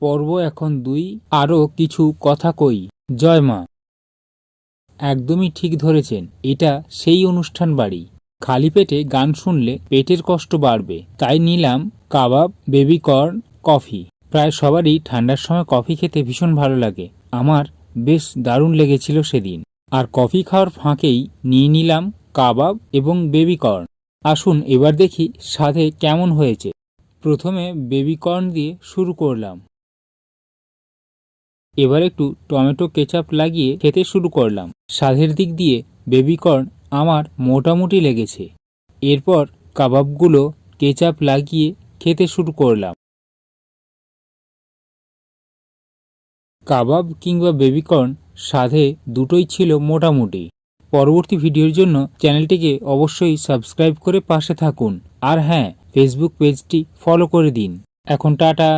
পর্ব এখন ২। আরও কিছু কথা কই। জয় মা। একদমই ঠিক ধরেছেন, এটা সেই অনুষ্ঠান বাড়ি। খালি পেটে গান শুনলে পেটের কষ্ট বাড়বে, তাই নিলাম কাবাব, বেবিকর্ন, কফি। প্রায় সবারই ঠান্ডার সময় কফি খেতে ভীষণ ভালো লাগে। আমার বেশ দারুণ লেগেছিল সেদিন। আর কফি খাওয়ার ফাঁকেই নিয়ে নিলাম কাবাব এবং বেবিকর্ন। আসুন এবার দেখি স্বাদে কেমন হয়েছে। প্রথমে বেবিকর্ন দিয়ে শুরু করলাম। এবার একটু টমেটো কেচাপ লাগিয়ে খেতে শুরু করলাম। স্বাদের দিক দিয়ে বেবিকর্ন আমার মোটামুটি লেগেছে। এরপর কাবাবগুলো কেচাপ লাগিয়ে খেতে শুরু করলাম। কাবাব কিংবা বেবিকর্ন স্বাদে দুটোই ছিল মোটামুটি। পরবর্তী ভিডিওর জন্য চ্যানেলটিকে অবশ্যই সাবস্ক্রাইব করে পাশে থাকুন। আর হ্যাঁ, ফেসবুক পেজটি ফলো করে দিন। এখন টাটা।